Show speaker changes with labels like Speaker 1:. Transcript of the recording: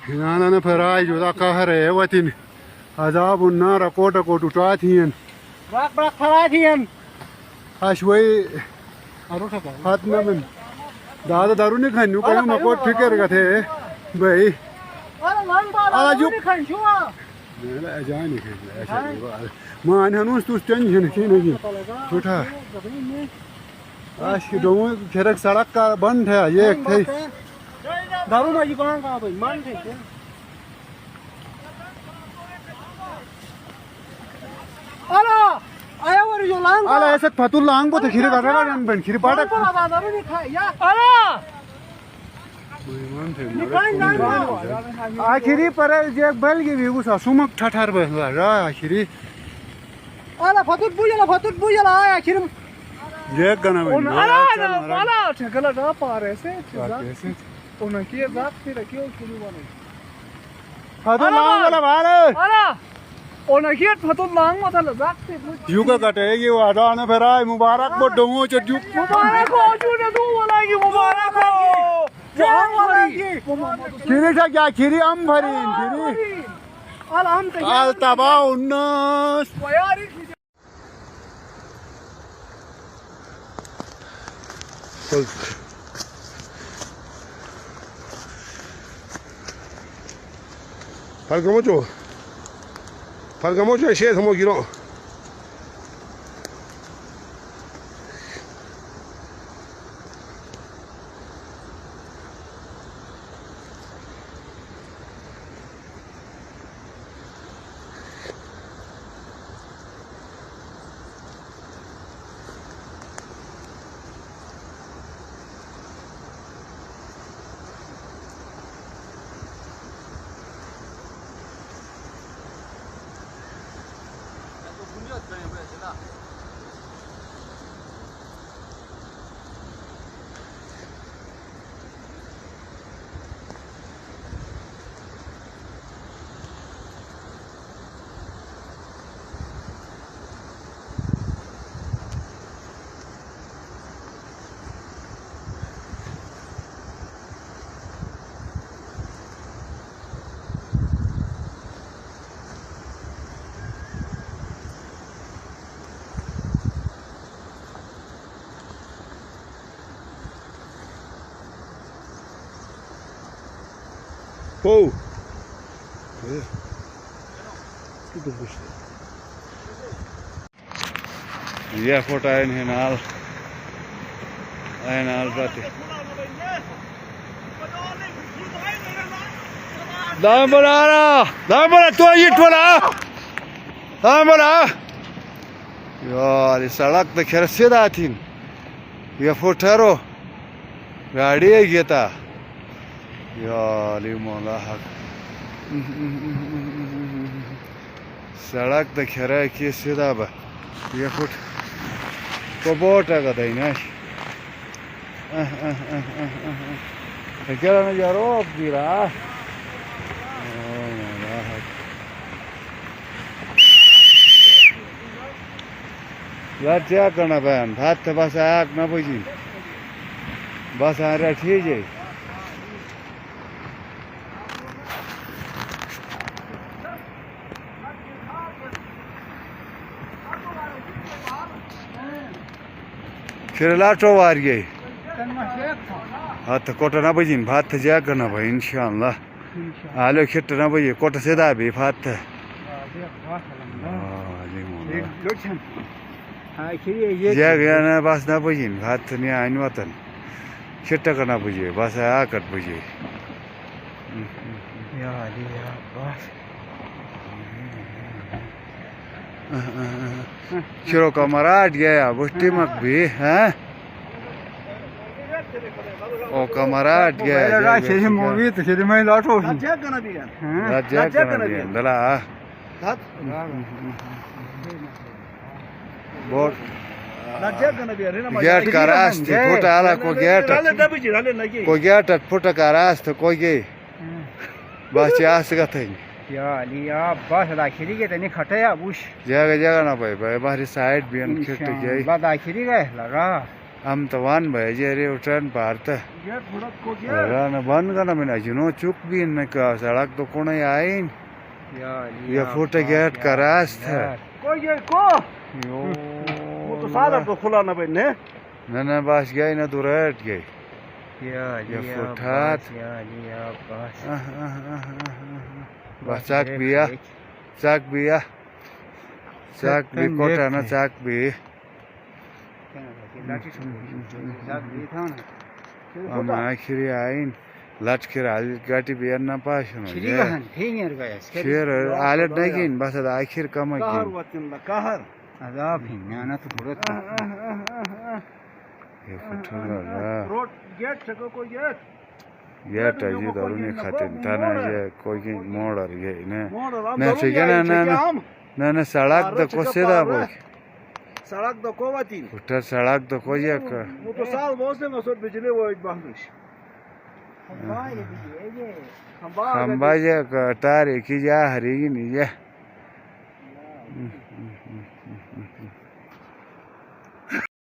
Speaker 1: Hinana ferai juda kahre watin azabun nar kota kotutatian
Speaker 2: brak faratian
Speaker 1: ashway hatna min dada daruni khanu kayo makot fikir gathe bhai
Speaker 2: ala juk khan chua
Speaker 1: mela ajani khe man hanus tu tension ki nahi chota आज की दोनों खेरक सड़क का बंद है ये एक थे
Speaker 2: दारू ना जी कहां भाई मान थे अला आया वर जो लांग
Speaker 1: अला ऐसे फतुल लांग को तो खीरे कर रहा है बन खीरे पाटक
Speaker 2: दारू नहीं खाया या अला
Speaker 1: आखिरी पर जे बल की भी उस सुमक ठठर बहला आखिरी
Speaker 2: अला फतुल बुझला आखिर
Speaker 1: ये गना बन
Speaker 2: अला ठगला ना पारे से उनकी बात फिर क्यों शुरू बने
Speaker 1: फतुल लांग वाला भाले
Speaker 2: अला उनकी फतुल लांग मतलब बात से
Speaker 1: युगा कटे ये वादा ने फेराय मुबारक बो डोंगो चजू
Speaker 2: मुबारक हो जूने दू वाला की मुबारक हो जहां वाला की
Speaker 1: खीरे था क्या खीरी अम भरीन खीरी
Speaker 2: अला हम
Speaker 1: आल तबा उन्नस
Speaker 2: यार
Speaker 3: Falga mucho e scesa mo giro. Pô! Tudo busto.
Speaker 1: ये फोटो है नाल जाते दाम बोला तो ये ठोला दाम बोला यार सड़क तो खैर सीधा थी ये फोटो गाड़ी है ये था यार मौला हक सड़क तो खैर है कि सीधा बा ये फुट को बोटा का देना क्या ना यारो अब गिरा यार क्या करना बहन भात तो बस आग ना बुझी बस आ रहा ठीक है फिर लाटो वार गई हाँ तो कोटा ना बजी भात जा करना भाई इंशाल्लाह आलो खिट ना बजी कोटा सीधा भी भात जा गया ना बस ना बजी भात नहीं आइन वतन खिट करना बजी बस आकट बजी शिरो का मराठ गया बुष्टी मक भी हैं ओ का मराठ गया
Speaker 2: शेरी मूवी तो शेरी में लाटो
Speaker 1: राजा करना भी दला बहुत गेट का रास्ते फुटा आला को गेट फुटा का रास्ते कोई गई बस चास का थे
Speaker 2: या लिया बस आखिरी के तनी खटे या बुश
Speaker 1: जगह ना भाई भाई बाहरी साइड भी अनखिट गई
Speaker 2: बाद आखिरी गए लगा
Speaker 1: हम तो वन भाई जे रे उठन पारत
Speaker 2: गेट फुड़त को गेट
Speaker 1: राना बंद करना मैंने जुनो चुक भी न का सड़क तो कोने आइन ये फुट गेट का रास्ता
Speaker 2: कोई गेट को वो तो सादा तो खुला ना बने
Speaker 1: न बस गई ना तू रेट गई ये फुटात बस चाक बिया चाक भी कोटा ना चाक भी हम आखिरी आइन लटखेर हाल गाटी बियर ना पाशन शेर आलट नहीं किन बस आखिर कम
Speaker 2: कहर वतन ला कहर
Speaker 1: ये फुटला
Speaker 2: रोड गेट छको कोई गेट
Speaker 1: गेट अजी दारू नहीं खाते तना ये कोई की मोड़ और ये ने
Speaker 2: मोड़
Speaker 1: ना ठीक है ना सड़क तो कोसे दा बोल
Speaker 2: सड़क तो को वती
Speaker 1: उठा सड़क तो कोई एक
Speaker 2: वो तो साल बहुत से मसोद बिजली वो एक बांग्लिश हम
Speaker 1: बाजे तारे की जा हरी नहीं जा